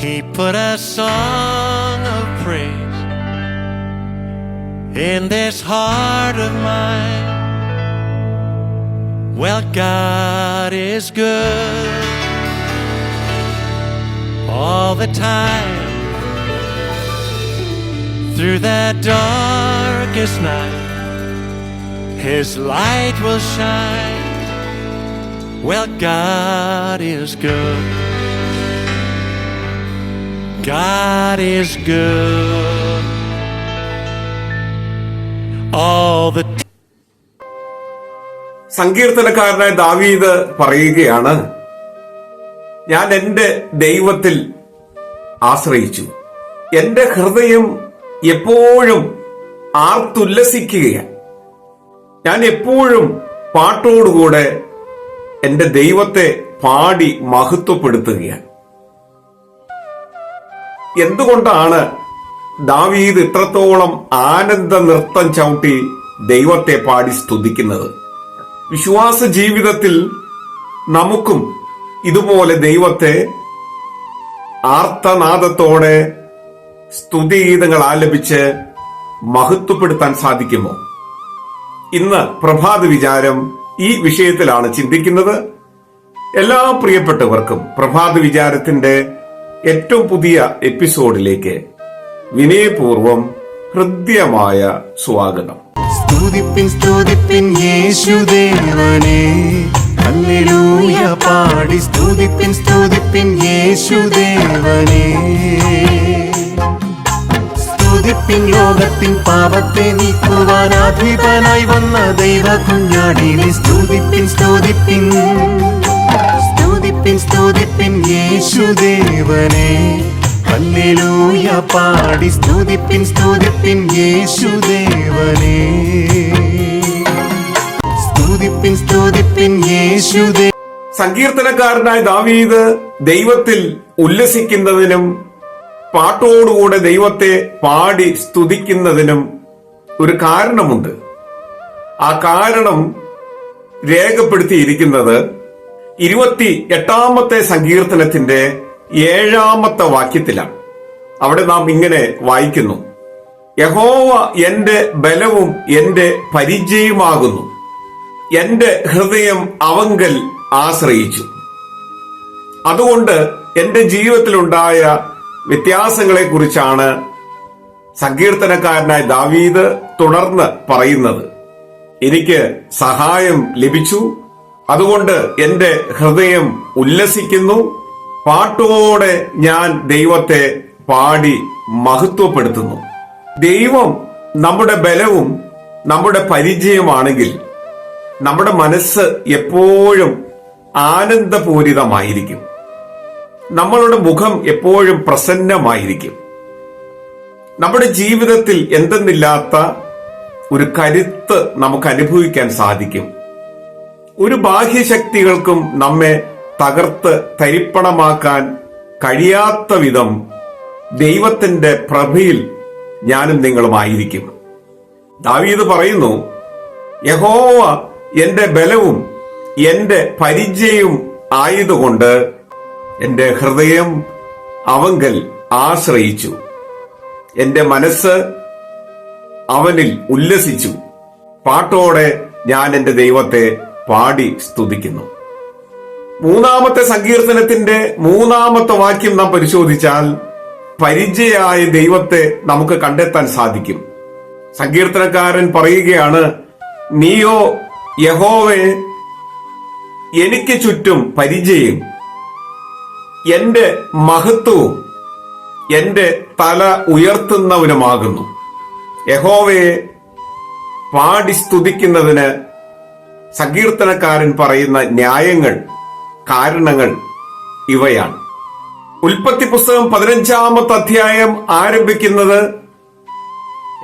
He put a song of praise in this heart of mine. Well, God is good all the time. Through the darkest night, His light will shine. Well, God is good. God is good all the time. സങ്കീർത്തനക്കാരനായ ദാവീദ് പറയുകയാണ്, ഞാൻ എന്റെ ദൈവത്തിൽ ആശ്രയിച്ചു. എന്റെ ഹൃദയം എപ്പോഴും ആർത്തുല്ലസിക്കുകയാണ്. ഞാൻ എപ്പോഴും പാട്ടോടുകൂടെ എന്റെ ദൈവത്തെ പാടി മഹത്വപ്പെടുത്തുകയാണ്. എന്തുകൊണ്ടാണ് ദാവീദ് ഇത്രത്തോളം ആനന്ദ നൃത്തം ചവിട്ടി ദൈവത്തെ പാടി സ്തുതിക്കുന്നത്? വിശ്വാസ ജീവിതത്തിൽ നമുക്കും ഇതുപോലെ ദൈവത്തെ ആർത്തനാദത്തോടെ സ്തുതിഗീതങ്ങൾ ആലപിച്ച് മഹത്വപ്പെടുത്താൻ സാധിക്കുമോ? ഇന്ന് പ്രഭാത വിചാരം ഈ വിഷയത്തിലാണ് ചിന്തിക്കുന്നത്. എല്ലാ പ്രിയപ്പെട്ടവർക്കും പ്രഭാത വിചാരത്തിന്റെ ഏറ്റവും പുതിയ എപ്പിസോഡിലേക്ക് വിനയപൂർവം ഹൃദ്യമായ സ്വാഗതം. സ്തുതിപ്പിൻ സ്തുതിപ്പിൻ യേശുദേവനെ, ഹല്ലേലൂയ പാടി സ്തുതിപ്പിൻ സ്തുതിപ്പിൻ യേശുദേവനെ. സ്തുതിപ്പിൻ ലോകത്തിൻ പാപത്തെ നീക്കുവാൻ അധിപനായി വന്ന ദൈവ കുഞ്ഞാടിനെ. സ്തുതിപ്പിൻ സ്തുതിപ്പിൻ സ്തുതിപ്പിൻ സ്തുതിപ്പിൻ യേശുദേവനെ, ഹല്ലേലൂയ പാടി സ്തുതിപ്പിൻ സ്തുതിപ്പിൻ യേശുദേവനെ. സ്തുതിപ്പിൻ സ്തുതിപ്പിൻ യേശുദേ. സങ്കീർത്തനക്കാരനായ ദാവീദ് ദൈവത്തിൽ ഉല്ലസിക്കുന്നതിനും പാട്ടോടുകൂടെ ദൈവത്തെ പാടി സ്തുതിക്കുന്നതിനും ഒരു കാരണമുണ്ട്. ആ കാരണം രേഖപ്പെടുത്തിയിരിക്കുന്നത് 28-ാമത്തെ സങ്കീർത്തനത്തിന്റെ 7-ാമത്തെ വാക്യത്തിലാണ്. അവിടെ നാം ഇങ്ങനെ വായിക്കുന്നു, യഹോവ എന്റെ ബലവും എന്റെ പരിചയമാകുന്നു, എന്റെ ഹൃദയം അവങ്കൽ ആശ്രയിച്ചു. അതുകൊണ്ട് എന്റെ ജീവിതത്തിലുണ്ടായ വ്യത്യാസങ്ങളെ കുറിച്ചാണ് സങ്കീർത്തനക്കാരനായ ദാവീദ് തുടർന്ന് പറയുന്നത്. എനിക്ക് സഹായം ലഭിച്ചു, അതുകൊണ്ട് എന്റെ ഹൃദയം ഉല്ലസിക്കുന്നു, പാട്ടോടെ ഞാൻ ദൈവത്തെ പാടി മഹത്വപ്പെടുത്തുന്നു. ദൈവം നമ്മുടെ ബലവും നമ്മുടെ പരിചയമാണെങ്കിൽ നമ്മുടെ മനസ്സ് എപ്പോഴും ആനന്ദപൂരിതമായിരിക്കും. നമ്മളുടെ മുഖം എപ്പോഴും പ്രസന്നമായിരിക്കും. നമ്മുടെ ജീവിതത്തിൽ എന്തെന്നില്ലാത്ത ഒരു കരുത്ത് നമുക്ക് അനുഭവിക്കാൻ സാധിക്കും. ഒരു ബാഹ്യശക്തികൾക്കും നമ്മെ തകർത്ത് തരിപ്പണമാക്കാൻ കഴിയാത്ത വിധം ദൈവത്തിന്റെ പ്രഭയിൽ ഞാനും നിങ്ങളുമായിരിക്കും. ദാവീദ് പറയുന്നു, യഹോവ എന്റെ ബലവും എന്റെ പരിചയവും ആയതുകൊണ്ട് എന്റെ ഹൃദയം അവങ്കൽ ആശ്രയിച്ചു, എന്റെ മനസ്സ് അവനിൽ ഉല്ലസിച്ചു, പാട്ടോടെ ഞാൻ എന്റെ ദൈവത്തെ പാടി സ്തുതിക്കുന്നു. 3-ാമത്തെ സങ്കീർത്തനത്തിന്റെ 3-ാമത്തെ വാക്യം നാം പരിശോധിച്ചാൽ പരിചയായ ദൈവത്തെ നമുക്ക് കണ്ടെത്താൻ സാധിക്കും. സങ്കീർത്തനക്കാരൻ പറയുകയാണ്, നീയോ യഹോവേ എനിക്ക് ചുറ്റും പരിചയം, എന്റെ മഹത്വവും എന്റെ തല ഉയർത്തുന്നവനുമാകുന്നു. യഹോവയെ പാടി സ്തുതിക്കുന്നതിന് സങ്കീർത്തനക്കാരൻ പറയുന്ന ന്യായങ്ങൾ, കാരണങ്ങൾ ഇവയാണ്. ഉൽപ്പത്തി പുസ്തകം 15-ാമത്തെ അധ്യായം ആരംഭിക്കുന്നത്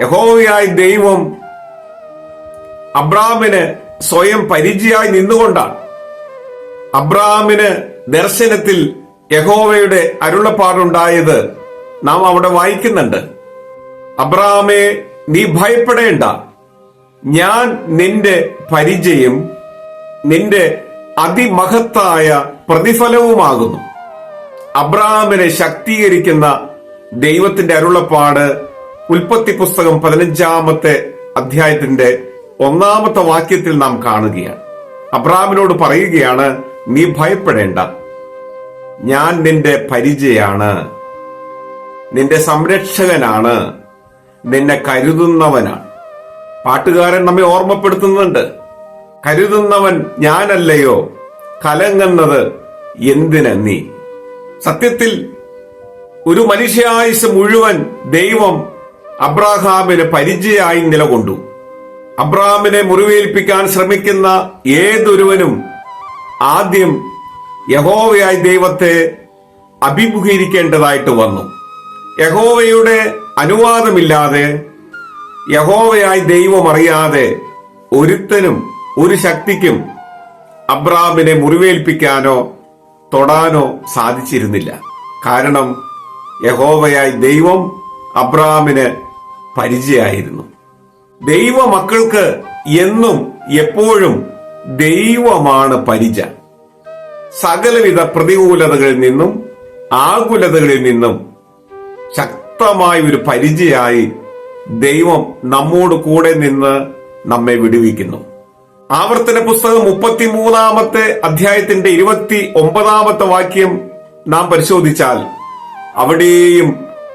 യഹോവയായ ദൈവം അബ്രാമിന് സ്വയം പരിചയമായി നിന്നുകൊണ്ടാണ്. അബ്രാമിന് ദർശനത്തിൽ യഹോവയുടെ അരുളപ്പാടുണ്ടായത് നാം അവിടെ വായിക്കുന്നുണ്ട്. അബ്രാമേ, നീ ഭയപ്പെടേണ്ട, ഞാൻ നിന്റെ പരിചയം, നിന്റെ അതിമഹത്തായ പ്രതിഫലവുമാകുന്നു. അബ്രഹാമിനെ ശക്തീകരിക്കുന്ന ദൈവത്തിന്റെ അരുളപ്പാട് ഉൽപ്പത്തി പുസ്തകം 15-ാമത്തെ അധ്യായത്തിന്റെ 1-ാമത്തെ വാക്യത്തിൽ നാം കാണുകയാണ്. അബ്രഹാമിനോട് പറയുകയാണ്, നീ ഭയപ്പെടേണ്ട, ഞാൻ നിന്റെ പരിചയാണ്, നിന്റെ സംരക്ഷകനാണ്, നിന്നെ കരുതുന്നവനാണ്. പാട്ടുകാരൻ നമ്മെ ഓർമ്മപ്പെടുത്തുന്നുണ്ട്, കരുതുന്നവൻ ഞാനല്ലയോ, കലങ്ങുന്നത് എന്തിന് നീ. സത്യത്തിൽ ഒരു മനുഷ്യായുസ് മുഴുവൻ ദൈവം അബ്രഹാമിന് പരിചയമായി നിലകൊണ്ടു. അബ്രഹാമിനെ മുറിവേൽപ്പിക്കാൻ ശ്രമിക്കുന്ന ഏതൊരുവനും ആദ്യം യഹോവയായ ദൈവത്തെ അഭിമുഖീകരിക്കേണ്ടതായിട്ട് വന്നു. യഹോവയുടെ അനുവാദമില്ലാതെ, യഹോവയായ ദൈവം അറിയാതെ ഒരുത്തനും ഒരു ശക്തിക്കും അബ്രഹാമിനെ മുറിവേൽപ്പിക്കാനോ തൊടാനോ സാധിച്ചിരുന്നില്ല. കാരണം യഹോവയായ ദൈവം അബ്രഹാമിന് പരിചയമായിരുന്നു. ദൈവ മക്കൾക്ക് എന്നും എപ്പോഴും ദൈവമാണ് പരിച. സകലവിധ പ്രതികൂലതകളിൽ നിന്നും ആകുലതകളിൽ നിന്നും ശക്തമായ ഒരു പരിചയമായി ദൈവം നമ്മോട് കൂടെ നിന്ന് നമ്മെ വിടുവിക്കുന്നു. ആവർത്തന പുസ്തകം 33-ാമത്തെ അധ്യായത്തിന്റെ 29-ാമത്തെ വാക്യം നാം പരിശോധിച്ചാൽ അവിടെയും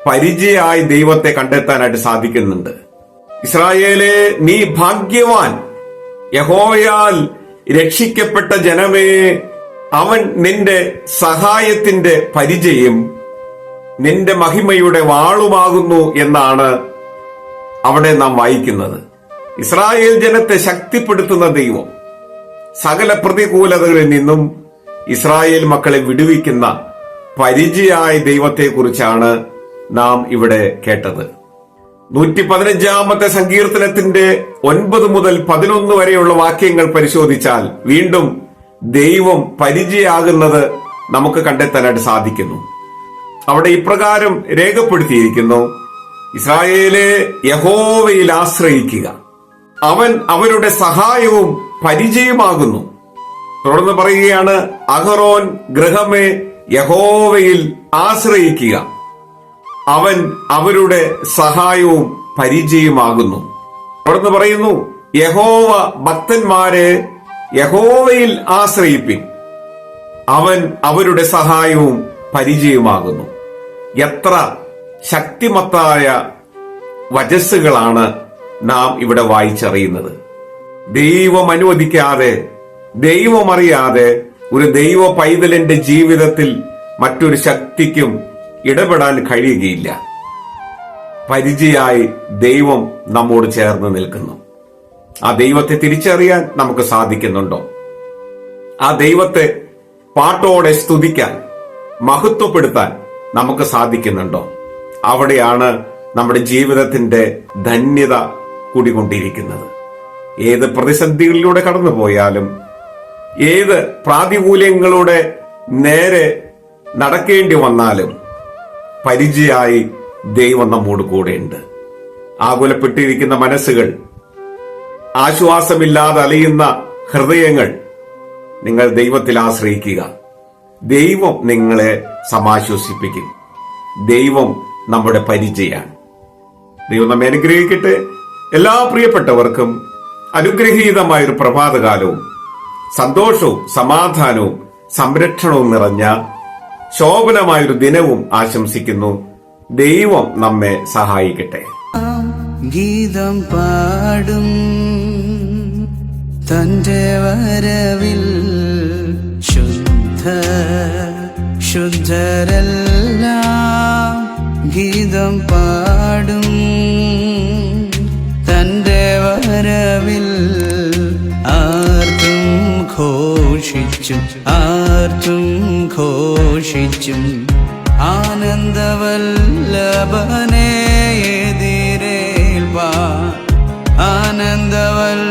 പരിചയമായി ദൈവത്തെ കണ്ടെത്താനായിട്ട് സാധിക്കുന്നുണ്ട്. ഇസ്രായേലേ, നീ ഭാഗ്യവാൻ, യഹോവയാൽ രക്ഷിക്കപ്പെട്ട ജനമേ, അവൻ നിന്റെ സഹായത്തിന്റെ പരിചയം നിന്റെ മഹിമയുടെ വാളുമാകുന്നു എന്നാണ് അവിടെ നാം വായിക്കുന്നത്. ഇസ്രായേൽ ജനത്തെ ശക്തിപ്പെടുത്തുന്ന ദൈവം, സകല പ്രതികൂലതകളിൽ നിന്നും ഇസ്രായേൽ മക്കളെ വിടുവിക്കുന്ന പരിചയമായ ദൈവത്തെക്കുറിച്ചാണ് നാം ഇവിടെ കേട്ടത്. 115-ാമത്തെ സങ്കീർത്തനത്തിന്റെ 9 മുതൽ 11 വരെയുള്ള വാക്യങ്ങൾ പരിശോധിച്ചാൽ വീണ്ടും ദൈവം പരിചയമാകുന്നത് നമുക്ക് കണ്ടെത്താനായിട്ട് സാധിക്കുന്നു. അവിടെ ഇപ്രകാരം രേഖപ്പെടുത്തിയിരിക്കുന്നു, ഇസ്രായേലെ, യഹോവയിൽ ആശ്രയിക്കുക, അവൻ അവരുടെ സഹായവും പരിചയമാകുന്നു. തുടർന്ന് പറയുകയാണ്, അഹറോൻ ഗൃഹമേ, യഹോവയിൽ ആശ്രയിക്കുക, അവൻ അവരുടെ സഹായവും പരിചയമാകുന്നു. തുടർന്ന് പറയുന്നു, യഹോവ ഭക്തന്മാരെ യഹോവയിൽ ആശ്രയിപ്പിൻ, അവൻ അവരുടെ സഹായവും പരിചയമാകുന്നു. എത്ര ശക്തിമത്തായ വചസ്സുകളാണ് നാം ഇവിടെ വായിച്ചറിയുന്നത്. ദൈവം അനുവദിക്കാതെ, ദൈവമറിയാതെ ഒരു ദൈവ പൈതലിന്റെ ജീവിതത്തിൽ മറ്റൊരു ശക്തിക്കും ഇടപെടാൻ കഴിയുകയില്ല. പരിചയമായി ദൈവം നമ്മോട് ചേർന്ന് നിൽക്കുന്നു. ആ ദൈവത്തെ തിരിച്ചറിയാൻ നമുക്ക് സാധിക്കുന്നുണ്ടോ? ആ ദൈവത്തെ പാട്ടോടെ സ്തുതിക്കാൻ, മഹത്വപ്പെടുത്താൻ നമുക്ക് സാധിക്കുന്നുണ്ടോ? അവിടെയാണ് നമ്മുടെ ജീവിതത്തിന്റെ ധന്യത കൂടിക്കൊണ്ടിരിക്കുന്നത്. ഏത് പ്രതിസന്ധികളിലൂടെ കടന്നുപോയാലും, ഏത് പ്രാതികൂല്യങ്ങളുടെ നേരെ നടക്കേണ്ടി വന്നാലും പരിചയമായി ദൈവം നമ്മോട് കൂടെയുണ്ട്. ആകുലപ്പെട്ടിരിക്കുന്ന മനസ്സുകൾ, ആശ്വാസമില്ലാതെ അലയുന്ന ഹൃദയങ്ങൾ, നിങ്ങൾ ദൈവത്തിൽ ആശ്രയിക്കുക. ദൈവം നിങ്ങളെ സമാശ്വസിപ്പിക്കും. ദൈവം നമ്മുടെ പരിചയമാണ്. ദൈവം നമ്മെ അനുഗ്രഹിക്കട്ടെ. എല്ലാ പ്രിയപ്പെട്ടവർക്കും അനുഗ്രഹീതമായൊരു പ്രഭാതകാലവും സന്തോഷവും സമാധാനവും സംരക്ഷണവും നിറഞ്ഞ ശോഭനമായൊരു ദിനവും ആശംസിക്കുന്നു. ദൈവം നമ്മെ സഹായിക്കട്ടെ. ഗീതം പാടും തന്റെ വരവിൽ ശുദ്ധരെല്ലാം ഗീതം പാടും തന്റെ വരവിൽ. ആർത്തും ഘോഷിച്ചും ആർത്തും ഘോഷിച്ചും ആനന്ദവല്ലഭനെ എതിരേൽപ്പാൻ, ആനന്ദവല്ലഭനെ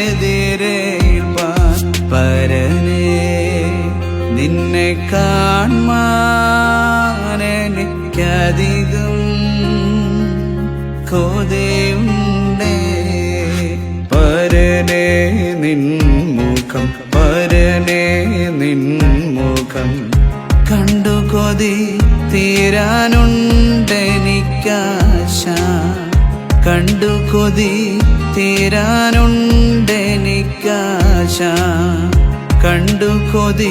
എതിരേൽപ്പാൻ. പരനെ നിന്നെ കാൺമാനെനിക്കധികം കൊതിയുണ്ടേ. പരനെ നിൻമുഖം, പരനെ നിൻമുഖം കൊതി തീരാനുണ്ടെനിക്കാശ, കണ്ടു കൊതി തീരാനുണ്ടെനിക്കാശ, കണ്ടു കൊതി.